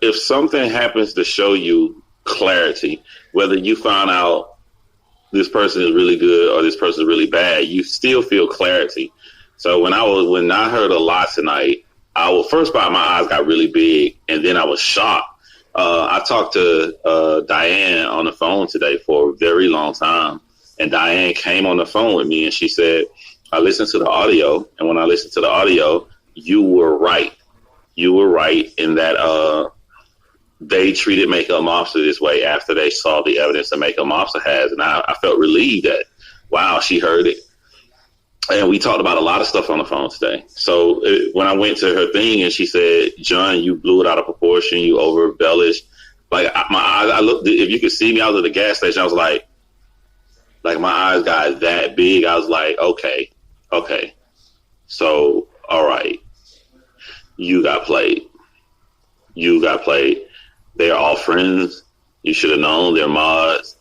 if something happens to show you clarity, whether you found out this person is really good or this person is really bad, you still feel clarity. So when I heard a lot tonight, first part, my eyes got really big, and then I was shocked. I talked to Diane on the phone today for a very long time, and Diane came on the phone with me, and she said, I listened to the audio, and when I listened to the audio, you were right. You were right in that they treated Makeup Mobster this way after they saw the evidence that Makeup Mobster has, and I felt relieved that, wow, she heard it. And we talked about a lot of stuff on the phone today. So when I went to her thing and she said, John, you blew it out of proportion. You over embellished. Like I looked, if you could see me, I was at the gas station. I was like my eyes got that big. I was like, okay. So, all right. You got played. They are all friends. You should have known they're mods.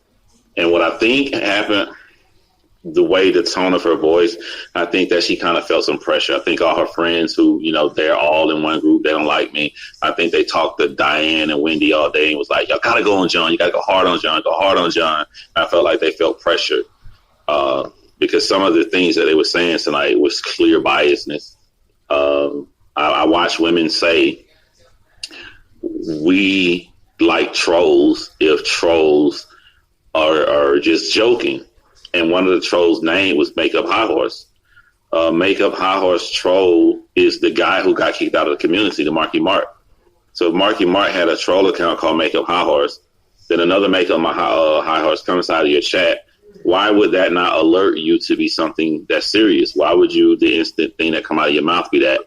And what I think happened, the way, the tone of her voice, I think that she kind of felt some pressure. I think all her friends who, they're all in one group, they don't like me. I think they talked to Diane and Wendy all day and was like, y'all gotta go on John. You gotta go hard on John. I felt like they felt pressured because some of the things that they were saying tonight was clear biasness. I watched women say, we like trolls if trolls are just joking. And one of the trolls' name was Makeup High Horse. Makeup High Horse troll is the guy who got kicked out of the community, the Marky Mark. So Marky Mark had a troll account called Makeup High Horse. Then another Makeup High Horse comes out of your chat. Why would that not alert you to be something that's serious? Why would the instant thing that come out of your mouth be that?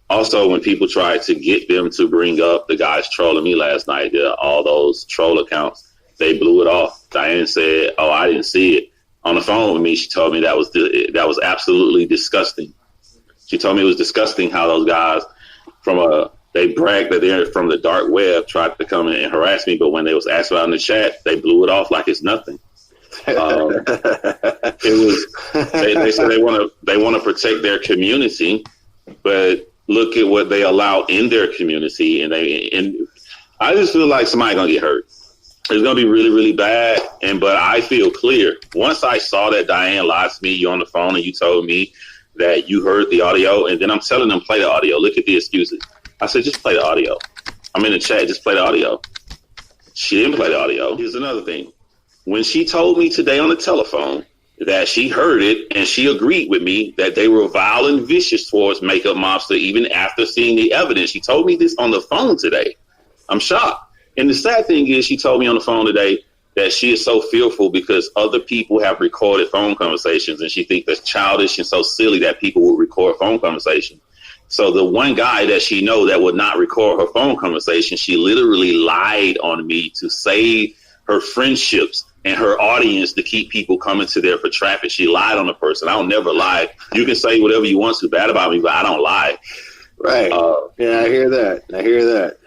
Also, when people tried to get them to bring up the guys trolling me last night, all those troll accounts, they blew it off. Diane said, oh, I didn't see it. On the phone with me, she told me that was absolutely disgusting. She told me it was disgusting how those guys they bragged that they're from the dark web, tried to come in and harass me, but when they was asked about in the chat, they blew it off like it's nothing. They said they want to protect their community, but look at what they allow in their community, and I just feel like somebody gonna get hurt. It's going to be really, really bad. But I feel clear. Once I saw that Diane lied to me, you on the phone and you told me that you heard the audio, and then I'm telling them, play the audio. Look at the excuses. I said, just play the audio. I'm in the chat, just play the audio. She didn't play the audio. Here's another thing. When she told me today on the telephone that she heard it and she agreed with me that they were vile and vicious towards Makeup Mobster even after seeing the evidence, she told me this on the phone today. I'm shocked. And the sad thing is, she told me on the phone today that she is so fearful because other people have recorded phone conversations, and she thinks that's childish and so silly that people would record phone conversations. So the one guy that she know that would not record her phone conversation, she literally lied on me to save her friendships and her audience to keep people coming to there for traffic. She lied on the person. I don't never lie. You can say whatever you want to bad about me, but I don't lie. Right. Yeah, I hear that.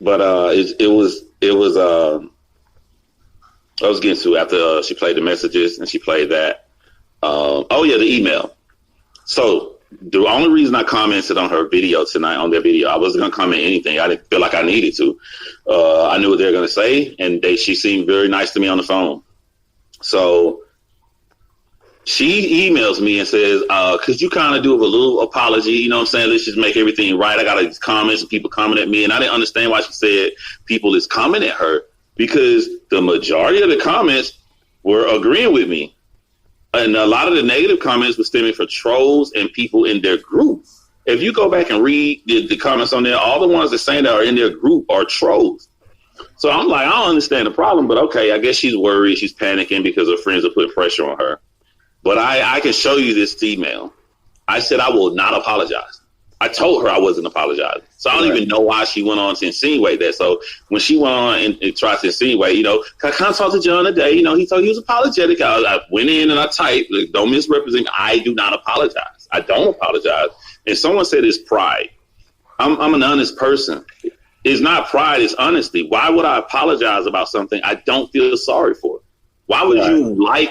But it was I was getting to after she played the messages and she played that. The email. So the only reason I commented on her video tonight, on their video, I wasn't gonna comment anything. I didn't feel like I needed to. I knew what they were gonna say, and she seemed very nice to me on the phone. So she emails me and says, could you kind of do a little apology? You know what I'm saying? Let's just make everything right. I got these comments and people comment at me. And I didn't understand why she said people is commenting at her, because the majority of the comments were agreeing with me. And a lot of the negative comments were stemming from trolls and people in their group. If you go back and read the comments on there, all the ones that saying that are in their group are trolls. So I'm like, I don't understand the problem, but okay, I guess she's worried. She's panicking because her friends are putting pressure on her. But I can show you this email. I said I will not apologize. I told her I wasn't apologizing. So I don't even know why she went on to insinuate that. So when she went on and tried to insinuate, I kind of talked to John today. He told he was apologetic. I went in and I typed, don't misrepresent. I do not apologize. I don't apologize. And someone said it's pride. I'm an honest person. It's not pride, it's honesty. Why would I apologize about something I don't feel sorry for? Why would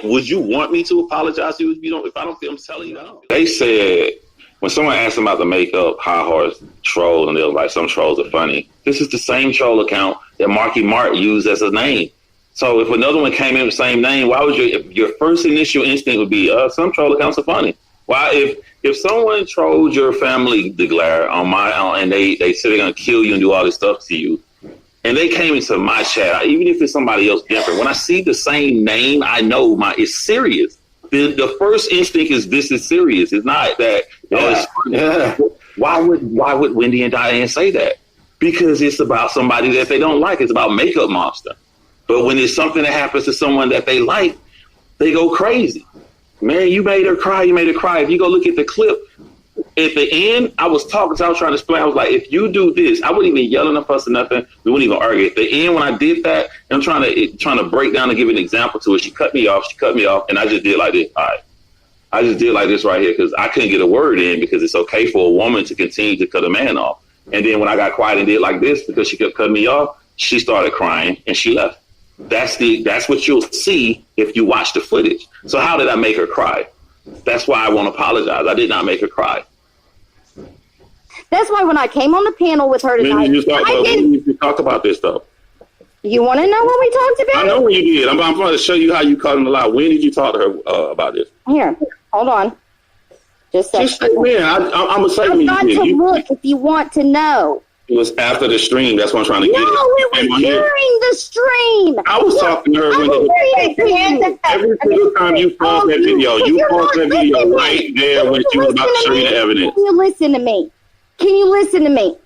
would you want me to apologize to you if I don't feel I'm telling you that? They said when someone asked them about the makeup, high horse troll, and they was like, some trolls are funny. This is the same troll account that Marky Mark used as a name. So if another one came in with the same name, why would your first initial instinct would be, some troll accounts are funny. Why, if someone trolled your family, Declare, and they say they're gonna kill you and do all this stuff to you, and they came into my chat, even if it's somebody else different, when I see the same name, I know it's serious. The first instinct is this is serious. It's not that. It's funny. Yeah. Why would Wendy and Diane say that? Because it's about somebody that they don't like. It's about Makeup Monster. But when it's something that happens to someone that they like, they go crazy. Man, you made her cry. You made her cry. If you go look at the clip, at the end, I was trying to explain. I was like, if you do this, I wouldn't even yell or fuss or nothing. We wouldn't even argue. At the end, when I did that, and I'm trying to break down and give an example to it, she cut me off, and I just did like this. All right. I just did like this right here because I couldn't get a word in because it's okay for a woman to continue to cut a man off. And then when I got quiet and did like this because she kept cutting me off, she started crying and she left. That's what you'll see if you watch the footage. So how did I make her cry? That's why I won't apologize. I did not make her cry. That's why when I came on the panel with her tonight, when did you talk about this though? You want to know what we talked about? I know when you did. I'm going to show you how you caught in the lie. When did you talk to her about this? Here, hold on. Just a second. Just when. I'm going to say when you did. I've got to look if you want to know. It was after the stream. That's what I'm trying to get at. No, it was during the stream. I was talking to her every single time you paused that video. You paused that video right there when she was about to show you the evidence. Can you listen to me? Can you listen to me?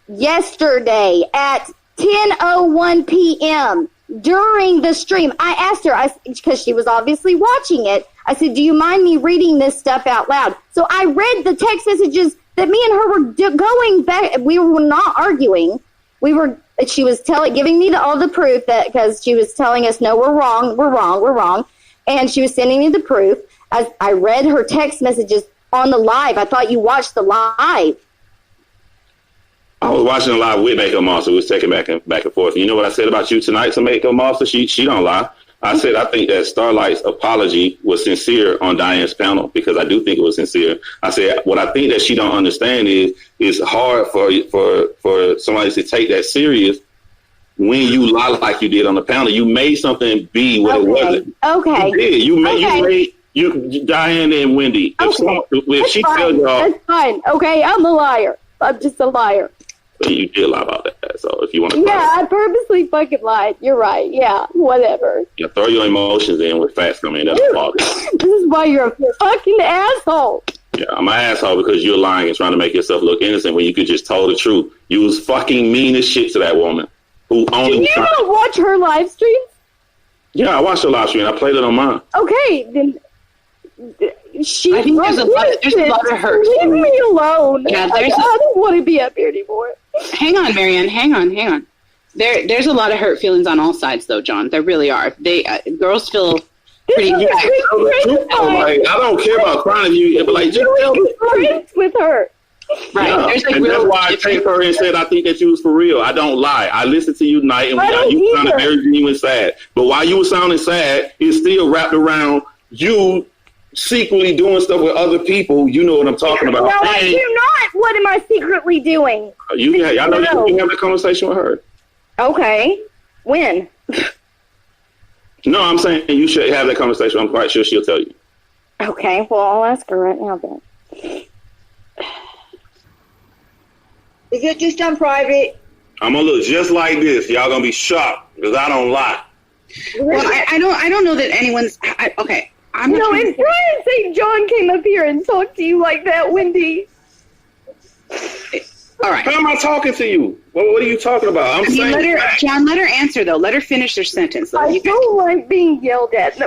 Yesterday at 10:01 p.m. during the stream, I asked her, because she was obviously watching it, I said, do you mind me reading this stuff out loud? So I read the text messages that me and her were going back. We were not arguing. She was giving me all the proof that, because she was telling us, no, we're wrong. And she was sending me the proof. As I read her text messages on the live. I thought you watched the live. I was watching a live with Makeup Monster. We was taking back and forth. You know what I said about you tonight to Makeup Monster? She don't lie. I said I think that Starlight's apology was sincere on Diane's panel because I do think it was sincere. I said what I think that she don't understand is it's hard for somebody to take that serious when you lie like you did on the panel. You made something be what it wasn't. Okay. You did. You made Diane and Wendy. If she tells y'all, that's fine. Okay, I'm a liar. I'm just a liar. You did lie about that. So if you want to, I purposely fucking lied. You're right. Yeah, whatever. You throw your emotions in with facts coming in. That's This is why you're a fucking asshole. Yeah, I'm an asshole because you're lying and trying to make yourself look innocent when you could just tell the truth. You was fucking mean as shit to that woman who only. Did you not watch her live streams? Yeah, I watched her live stream. I played it on mine. Okay, then. I think there's a lot of hurt. Leave me alone. Yeah, I don't want to be up here anymore. Hang on, Marianne. Hang on. There's a lot of hurt feelings on all sides, though, John. There really are. Girls feel pretty. I don't care about crying if you, but like just tell me. Friends with her. Right. Yeah. And that's why I take her and said I think that you was for real. I don't lie. I listened to you tonight, and you sounded very genuine sad. But while you were sounding sad, it's still wrapped around you secretly doing stuff with other people. You know what I'm talking about. No, I do not. What am I secretly doing? I know you can have a conversation with her. Okay. When? No, I'm saying you should have that conversation. I'm quite sure she'll tell you. Okay. Well, I'll ask her right now then. Is it just on private? I'm gonna look just like this. Y'all gonna be shocked because I don't lie. Well, I don't know that anyone's. Okay. If Brian St. John came up here and talked to you like that, Wendy. All right. How am I talking to you? What are you talking about? John, let her answer, though. Let her finish her sentence. I don't like being yelled at.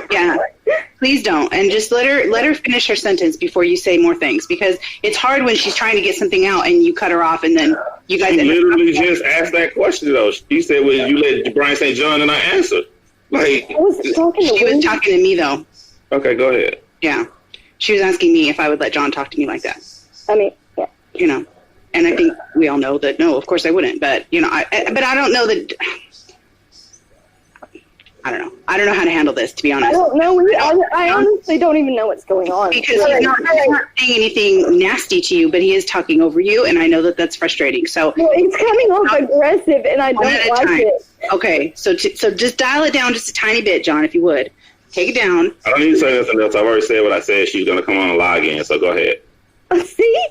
Please don't. And just let her finish her sentence before you say more things, because it's hard when she's trying to get something out and you cut her off and then you guys... She literally just asked that question, though. She said, well, you let Brian St. John, and I answered. Like, she was talking to me, though. Okay, go ahead. Yeah. She was asking me if I would let John talk to me like that. I mean, yeah. You know, and I think we all know that, no, of course I wouldn't. But, you know, I don't know that... I don't know. I don't know how to handle this, to be honest. I don't know. I honestly don't even know what's going on. Because he's not saying anything nasty to you, but he is talking over you, and I know that that's frustrating. So it's coming off aggressive, and I don't like it. Okay, so just dial it down just a tiny bit, John, if you would. Take it down. I don't need to say nothing else. I've already said what I said. She's going to come on and lie again, so go ahead. See?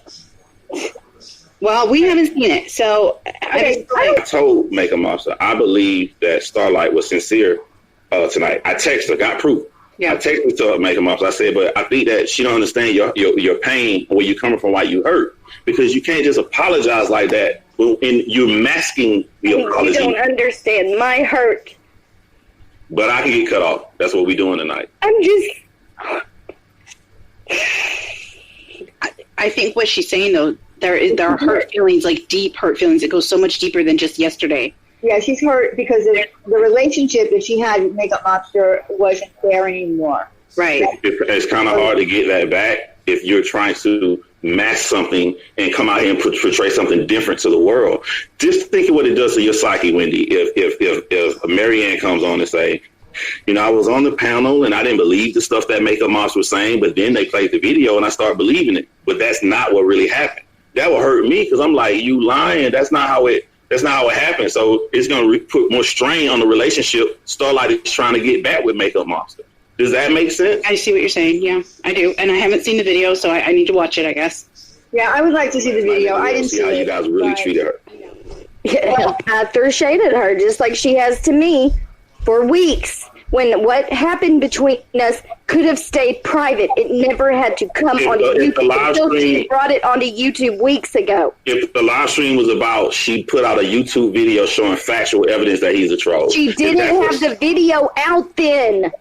Well, we haven't seen it, so I told Makeup Monster I believe that Starlight was sincere tonight. I texted her, got proof. Yeah. I texted to Makeup Monster. I said, but I think that she don't understand your pain, where you coming from, why you hurt, because you can't just apologize like that, and you're masking the apology. You don't understand my hurt. But I can get cut off. That's what we're doing tonight. I'm just. I think what she's saying though, there are hurt feelings, like deep hurt feelings. It goes so much deeper than just yesterday. Yeah, she's hurt because of the relationship that she had with Makeup Monster wasn't there anymore. Right. It's kind of hard to get that back if you're trying to mask something and come out here and portray something different to the world. Just think of what it does to your psyche, Wendy. If Marianne comes on and say, I was on the panel and I didn't believe the stuff that Makeup Monster was saying, but then they played the video and I started believing it. But that's not what really happened. That will hurt me because I'm like, you lying. That's not how it happened. So it's going to put more strain on the relationship Starlight is trying to get back with Makeup Monster. Does that make sense? I see what you're saying. Yeah, I do. And I haven't seen the video, so I need to watch it, I guess. Yeah, I would like to see the video. I didn't see how it. You guys really treated her. Yeah, I threw shade at her just like she has to me for weeks. When what happened between us could have stayed private. It never had to come onto YouTube. She brought it onto YouTube weeks ago. If the live stream was about, she put out a YouTube video showing factual evidence that he's a troll. She didn't have the video out then.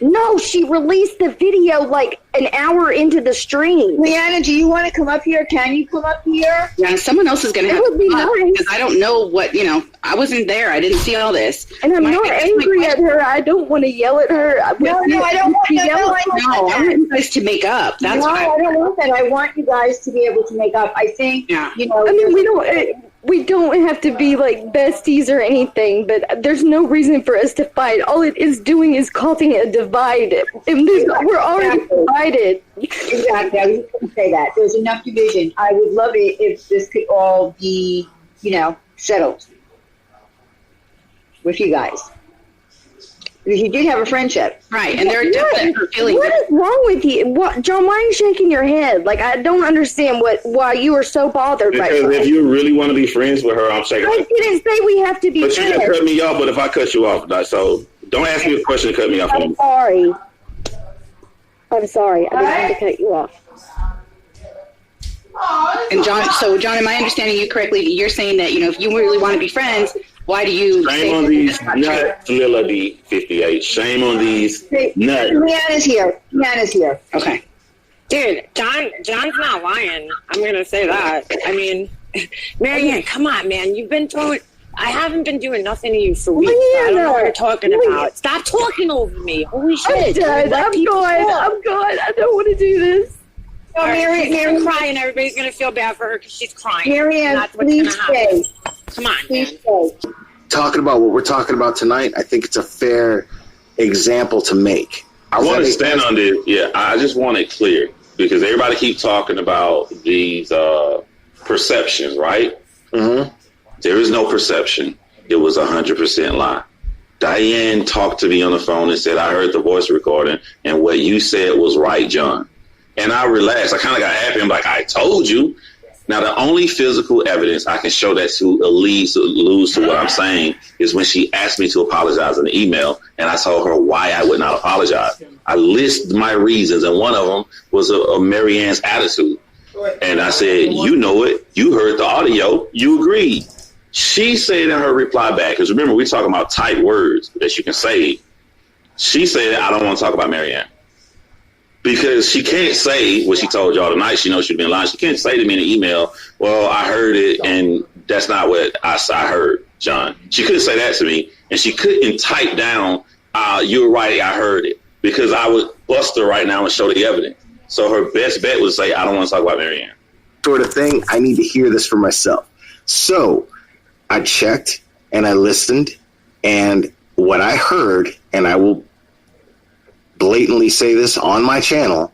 No, she released the video like an hour into the stream. Leanna, do you want to come up here? Can you come up here? Yeah, someone else is going to have to be nice. Because I don't know what, I wasn't there. I didn't see all this. And I'm not angry at her. I don't want to yell at her. No, I don't want to yell at her. No, I want you guys to make up. That's no, I don't want that. I want you guys to be able to make up. I think, I mean, we don't have to be like besties or anything, but there's no reason for us to fight. All it is doing is causing a divide. And we're already divided. Exactly. I was just going to say that. There's enough division. I would love it if this could all be, settled with you guys. Because you did have a friendship. Right, and there are definite feelings. What is wrong with you? John, why are you shaking your head? Like, I don't understand why you are so bothered because right now. If you really want to be friends with her, I'm shaking. I didn't say we have to be friends. But you just cut me off, but if I cut you off, so don't ask me a question to cut me off. I'm sorry. I didn't mean to cut you off. And John, am I understanding you correctly? You're saying that, if you really want to be friends, why do you Shame on these nuts, Lila D58. Shame on these nuts. Leanna's here. Okay. Dude, John's not lying. I'm going to say that. I mean, Marianne, come on, man. I haven't been doing nothing to you for weeks. I don't know what you're talking about. Stop talking over me. Holy shit. I'm done. I'm going. I don't want to do this. Oh, Marianne, crying. Everybody's going to feel bad for her because she's crying. Marianne, please stay. Come on, please man. Stay. Talking about what we're talking about tonight, I think it's a fair example to make. I want to stand on this. Yeah, I just want it clear because everybody keeps talking about these perceptions, right? Mm-hmm. There is no perception. It was 100% lie. Diane talked to me on the phone and said, I heard the voice recording and what you said was right, John. And I relaxed. I kind of got happy. I'm like, I told you. Now, the only physical evidence I can show that to allude to what I'm saying is when she asked me to apologize in the email, and I told her why I would not apologize. I listed my reasons, and one of them was a Marianne's attitude. And I said, you know it. You heard the audio. You agreed. She said in her reply back, because remember, we're talking about tight words that you can say. She said, I don't want to talk about Marianne. Because she can't say what she told y'all tonight. She knows she's been lying. She can't say to me in an email, well, I heard it, and that's not what I heard, John. She couldn't say that to me, and she couldn't type down, you're right, I heard it, because I would bust her right now and show the evidence. So her best bet was to say, I don't want to talk about Marianne. Sort of thing, I need to hear this for myself. So I checked, and I listened, and what I heard, and I will blatantly say this on my channel,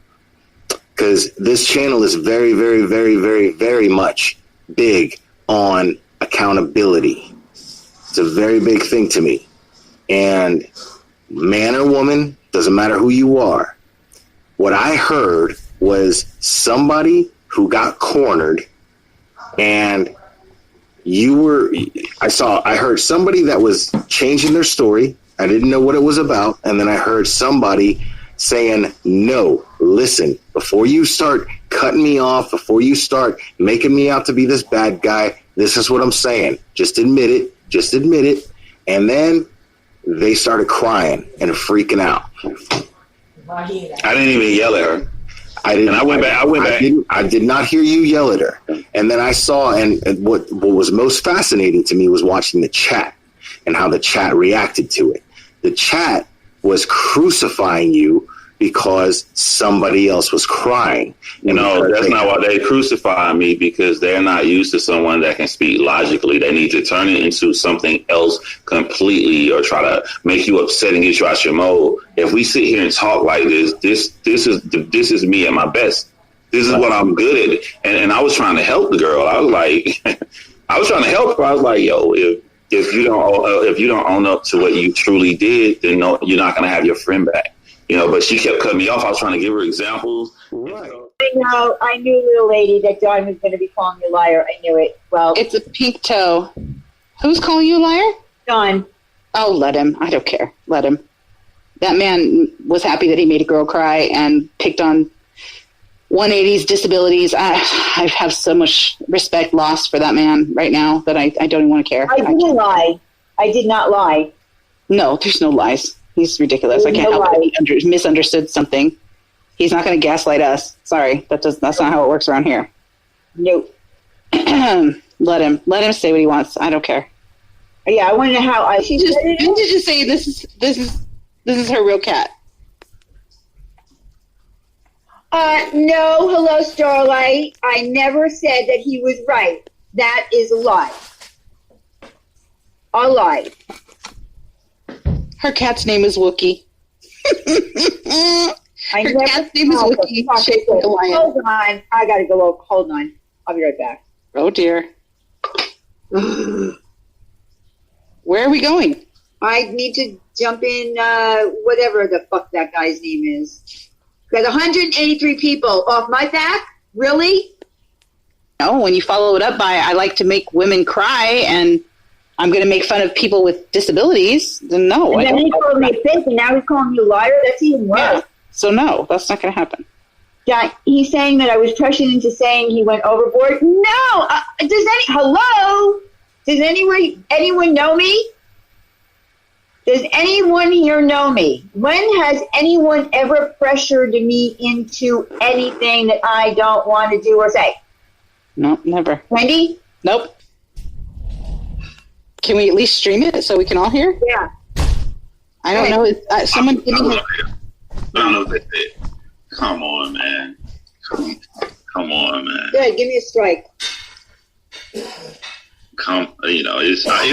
because this channel is very, very, very, very, very much big on accountability. It's a very big thing to me. And man or woman, doesn't matter who you are, what I heard was somebody who got cornered, and I heard somebody that was changing their story. I didn't know what it was about. And then I heard somebody saying, no, listen, before you start cutting me off, before you start making me out to be this bad guy, this is what I'm saying. Just admit it. Just admit it. And then they started crying and freaking out. I didn't even yell at her. I didn't. And I went back. I did not hear you yell at her. And then I saw, and what was most fascinating to me was watching the chat and how the chat reacted to it. The chat was crucifying you because somebody else was crying. No, that's not why they crucify me, because they're not used to someone that can speak logically. They need to turn it into something else completely, or try to make you upset and get you out your mode. If we sit here and talk like this is me at my best. This is what I'm good at. And I was trying to help the girl. I was like, I was trying to help her. I was like, yo, if you don't own up to what you truly did, then no, you're not going to have your friend back. You know, but she kept cutting me off. I was trying to give her examples. Right. I knew, little lady, that John was going to be calling you a liar. I knew it. Well, It's a pink toe. Who's calling you a liar? John. Oh, let him. I don't care. Let him. That man was happy that he made a girl cry and picked on 180's disabilities. I have so much respect lost for that man right now that I don't even want to care. I didn't lie. I did not lie. No, there's no lies. He's ridiculous. I can't help it. He misunderstood something. He's not going to gaslight us. Sorry, that's not how it works around here. Nope. Let him say what he wants. I don't care. Yeah, I want to know how She just didn't just say this is her real cat. No, hello, Starlight. I never said that he was right. That is a lie. A lie. Her cat's name is Wookie. Her cat's name is Wookie. Hold on. I got to go over. Hold on. I'll be right back. Oh, dear. Where are we going? I need to jump in whatever the fuck that guy's name is. Got 183 people off my back? Really? No, when you follow it up by, I like to make women cry and I'm going to make fun of people with disabilities, then no. And then he called me a bitch, and now he's calling me a liar? That's even worse. Yeah. So no, that's not going to happen. Yeah, he's saying that I was pressured into saying he went overboard. No! Hello? Does anyone know me? Does anyone here know me? When has anyone ever pressured me into anything that I don't want to do or say? No, never. Wendy? Nope. Can we at least stream it so we can all hear? Yeah. I don't know. Someone didn't. I don't know if they did. Come on, man. Come on, man. Good. Give me a strike. It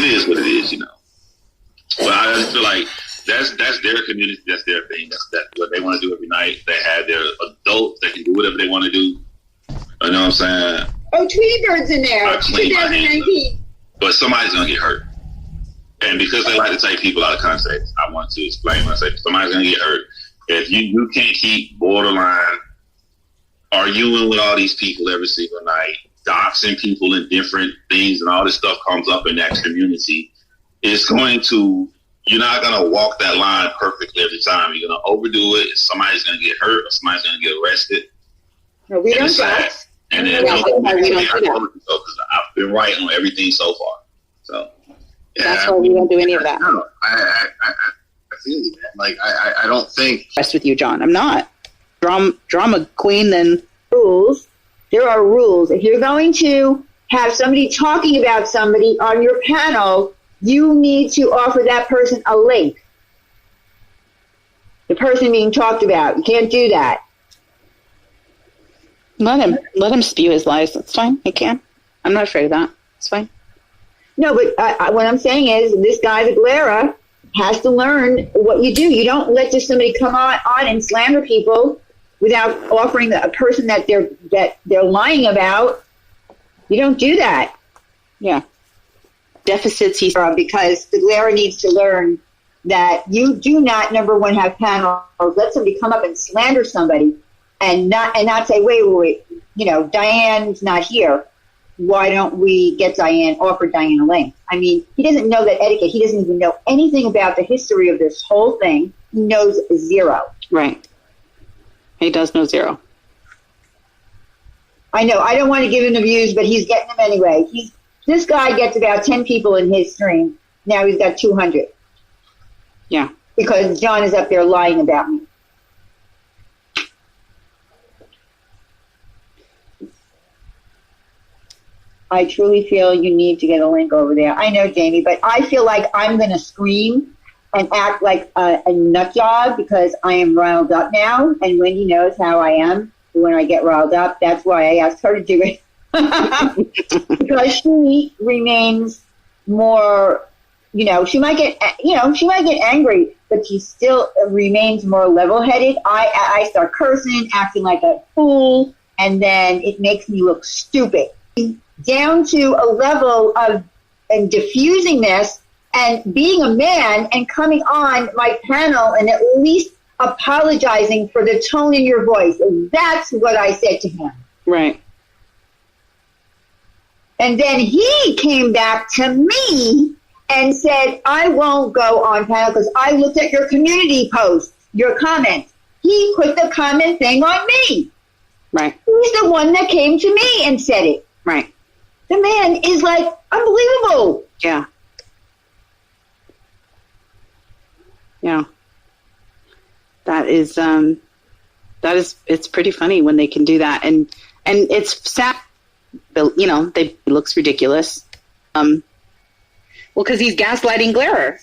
is what it is, you know. But I just feel like that's their community, that's their thing, that's what they want to do every night. They have their adults that can do whatever they want to do. You know what I'm saying? Oh, Tweety Bird's in there. I clean my hands 2019. But somebody's gonna get hurt. And because they like to take people out of context, I want to explain when I say somebody's gonna get hurt. If you can't keep borderline arguing with all these people every single night, doxing people in different things, and all this stuff comes up in that community, you're not going to walk that line perfectly every time. You're going to overdo it. Somebody's going to get hurt or somebody's going to get arrested. No, we don't dox. And then we don't do that. Because I've been right on everything so far. So yeah, That's why we don't do any of that. No, I feel you, man. Like, I don't think... Rest with you, John. I'm not. Drama queen, then... Rules. There are rules. If you're going to have somebody talking about somebody on your panel, you need to offer that person a link. The person being talked about. You can't do that. Let him spew his lies. That's fine. He can. I'm not afraid of that. It's fine. No, but what I'm saying is this guy, the Galera, has to learn what you do. You don't let just somebody come on and slander people without offering a person that they're lying about. You don't do that. Yeah. Deficits, because the Lara needs to learn that you do not, number one, have panels. Let somebody come up and slander somebody and not say, wait, Diane's not here. Why don't we offer Diane a link? I mean, he doesn't know that etiquette. He doesn't even know anything about the history of this whole thing. He knows zero. Right. He does know zero. I know. I don't want to give him the views, but he's getting them anyway. This guy gets about 10 people in his stream. Now he's got 200. Yeah. Because John is up there lying about me. I truly feel you need to get a link over there. I know, Jamie, but I feel like I'm going to scream and act like a nut job because I am riled up now. And Wendy knows how I am when I get riled up. That's why I asked her to do it. Because she remains more, she might get angry, but she still remains more level-headed. I start cursing, acting like a fool, and then it makes me look stupid. Down to a level of and diffusing this and being a man and coming on my panel and at least apologizing for the tone in your voice. That's what I said to him. Right. And then he came back to me and said, I won't go on panel because I looked at your community post, your comment. He put the comment thing on me. Right. He's the one that came to me and said it. Right. The man is like unbelievable. Yeah. Yeah. It's pretty funny when they can do that. And it's sad. It looks ridiculous. Well, because he's gaslighting Glarer.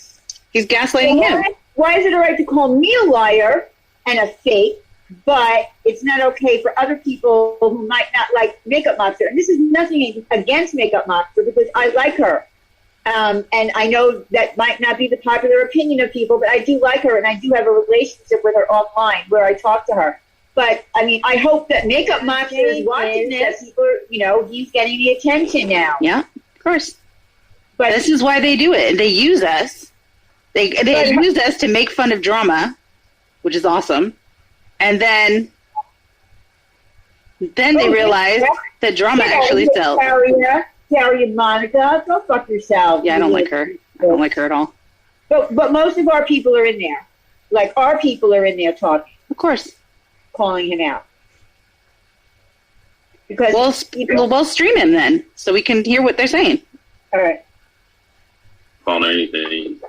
He's gaslighting him. Why is it all right to call me a liar and a fake, but it's not okay for other people who might not like Makeup Monster? And this is nothing against Makeup Monster because I like her. And I know that might not be the popular opinion of people, but I do like her, and I do have a relationship with her offline where I talk to her. But, I mean, I hope that Makeup Monster is watching this. People, he's getting the attention now. Yeah, of course. But this is why they do it. They use us. They use us to make fun of drama, which is awesome. And then they realize that drama actually sells. Carrie and Monica, go fuck yourself. Yeah, I don't like her. I don't like her at all. But most of our people are in there. Like, our people are in there talking. Of course. Calling him out. Because we'll stream him then, so we can hear what they're saying. All right. On anything.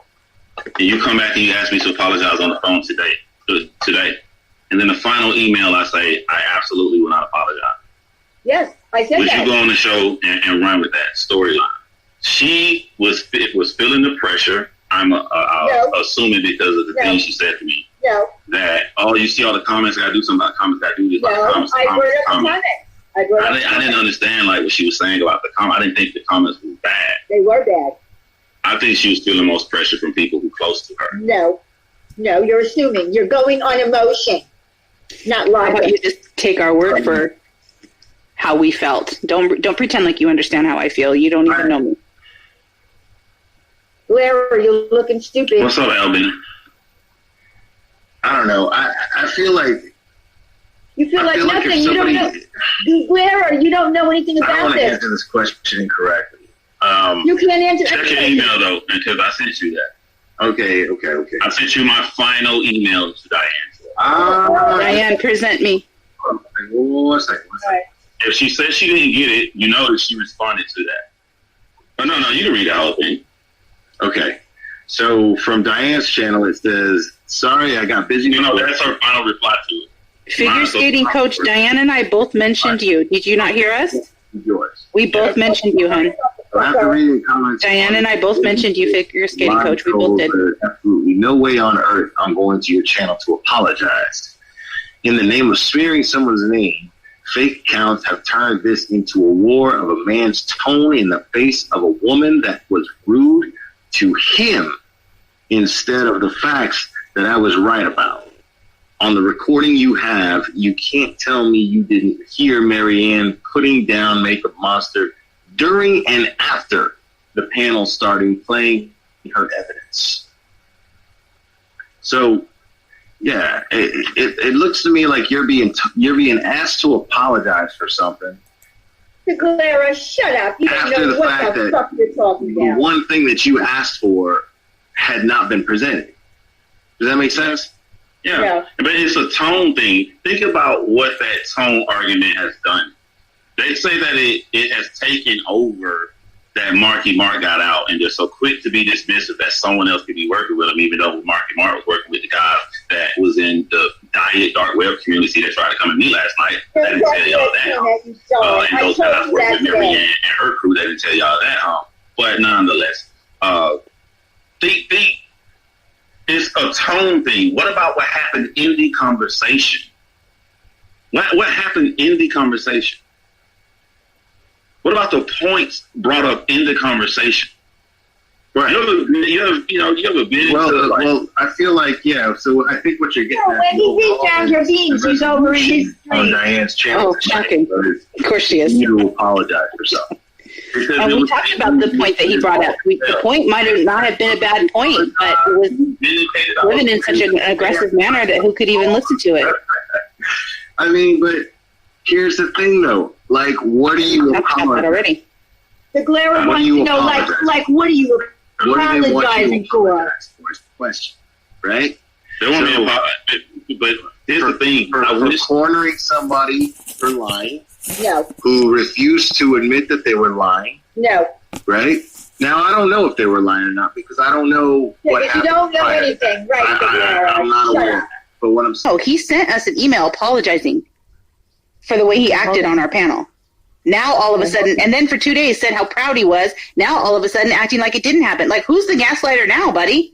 And you come back and you ask me to apologize on the phone today. And then the final email I say, I absolutely will not apologize. Yes, I said Would that. you go on the show and run with that storyline? She was feeling the pressure. I'm assuming because of the things she said to me. No. That, you see all the comments, I got to do something about comments, I got to do this about comments. I brought up the comments. I didn't understand what she was saying about the comments. I didn't think the comments were bad. They were bad. I think she was feeling most pressure from people who close to her. No, you're assuming. You're going on emotion, not logic. How about you just take our word for how we felt? Don't pretend like you understand how I feel. You don't even know me. Larry, you're looking stupid. What's up, Albin? I don't know. I feel like... You feel like nothing. You don't know. Larry, you don't know anything about this. I want to answer this question incorrectly. You can't answer check your email, though, because I sent you that. Okay. I sent you my final email to Diane. Diane, present me. One second. If she said she didn't get it, you know that she responded to that. Oh, no, you can read the whole thing. Okay. So from Diane's channel, it says, sorry, I got busy. That's her final reply to it. Figure skating coach Diane and I both mentioned you. Did you not hear us? Yours. We both mentioned you, hon. After reading comments, Diane and I both mentioned you, figure skating coach. We both did. Absolutely no way on earth I'm going to your channel to apologize. In the name of smearing someone's name, fake accounts have turned this into a war of a man's tone in the face of a woman that was rude to him instead of the facts that I was right about. On the recording you have, you can't tell me you didn't hear Marianne putting down Makeup Monster during and after the panel starting playing her evidence. So, yeah, it looks to me like you're being asked to apologize for something. Clara, shut up. You don't After know the what fact the that fuck you're talking the about. one thing that you asked for had not been presented. Does that make sense? Yeah. Yeah. But it's a tone thing. Think about what that tone argument has done. They say that it has taken over that Marky Mark got out and they're so quick to be dismissive that someone else could be working with him, even though Marky Mark was working with the guy that was in the diet dark web community that tried to come at me last night. They didn't tell y'all that. And those guys working with Marianne and her crew, they didn't tell y'all that. But nonetheless, it's a tone thing. What about what happened in the conversation? What happened in the conversation? What about the points brought up in the conversation? Right. You ever been well, I feel like, yeah, so I think what you're getting at. When he reached out her beans, he's over in his on Diane's channel. Oh, shocking. Of course she is. You to apologize for something. And we talked about the point that he brought up. The point might not have been a bad point, but it was given in such an aggressive manner that who could even listen to it? I mean, but here's the thing, though. Like, what are you apologizing already? The Clara wants to know, like, what are you apologizing for? Is the question, right? They want me to apologize. But here's the thing. For cornering somebody for lying. No. Who refused to admit that they were lying. No. Right? Now, I don't know if they were lying or not because I don't know what happened. You don't know anything, right? I'm not aware. But what I'm saying. Oh, he sent us an email apologizing for the way he acted on our panel. Now, all of a sudden, and then for 2 days said how proud he was. Now, all of a sudden, acting like it didn't happen. Like, who's the gaslighter now, buddy?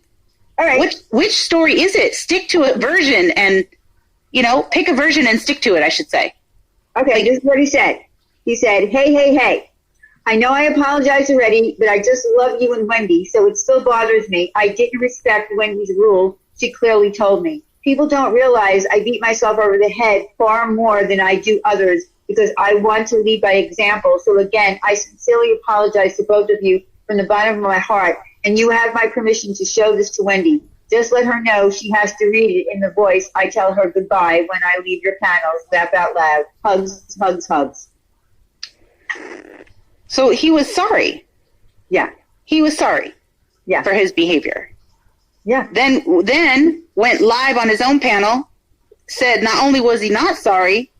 All right. Which story is it? Stick to a version and, pick a version and stick to it, I should say. Okay, this is what he said. He said, hey, I know I apologized already, but I just love you and Wendy, so it still bothers me. I didn't respect Wendy's rule. She clearly told me. People don't realize I beat myself over the head far more than I do others because I want to lead by example. So again, I sincerely apologize to both of you from the bottom of my heart, and you have my permission to show this to Wendy. Just let her know she has to read it in the voice I tell her goodbye when I leave your panels. Laugh out loud. Hugs, hugs, hugs. So he was sorry. Yeah. He was sorry. Yeah. For his behavior. Yeah. Then went live on his own panel, said not only was he not sorry,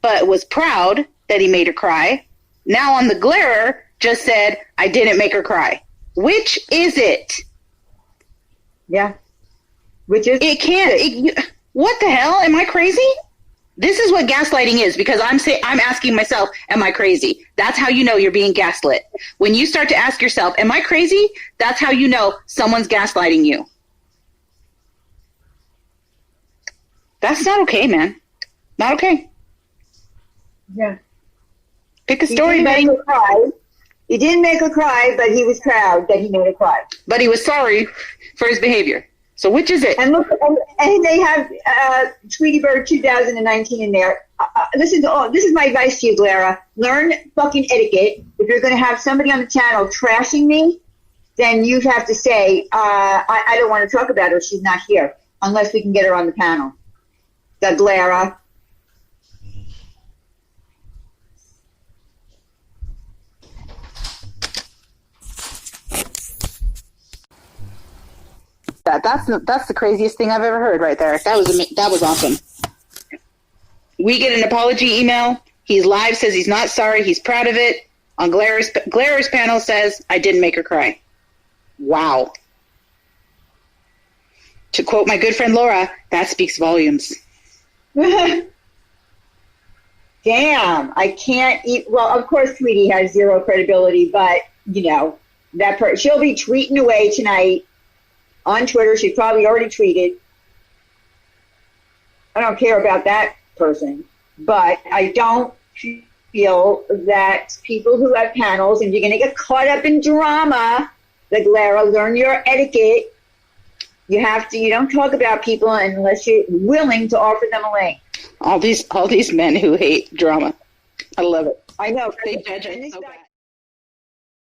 but was proud that he made her cry. Now on the Glarer, just said, I didn't make her cry. Which is it? Yeah. Which is it can't. What the hell? Am I crazy? This is what gaslighting is because I'm asking myself, am I crazy? That's how you know you're being gaslit. When you start to ask yourself, am I crazy? That's how you know someone's gaslighting you. That's not okay, man. Not okay. Yeah. Pick a story, buddy. He didn't make her cry, but he was proud that he made her cry. But he was sorry for his behavior. So which is it? And look, and they have Tweety Bird 2019 in there. This is my advice to you, Clara. Learn fucking etiquette. If you're going to have somebody on the channel trashing me, then you have to say, I don't want to talk about her. She's not here unless we can get her on the panel. The Clara. That's the craziest thing I've ever heard right there. That was awesome. We get an apology email. He's live, says he's not sorry. He's proud of it. On Glara's panel says, I didn't make her cry. Wow. To quote my good friend Laura, that speaks volumes. Damn, I can't eat. Well, of course, Tweety has zero credibility, but, she'll be tweeting away tonight on Twitter. She probably already tweeted. I don't care about that person, but I don't feel that people who have panels, and you're going to get caught up in drama, like Lara, learn your etiquette You have to. You don't talk about people unless you're willing to offer them a link. All these men who hate drama. I love it. I know. They judge it so bad.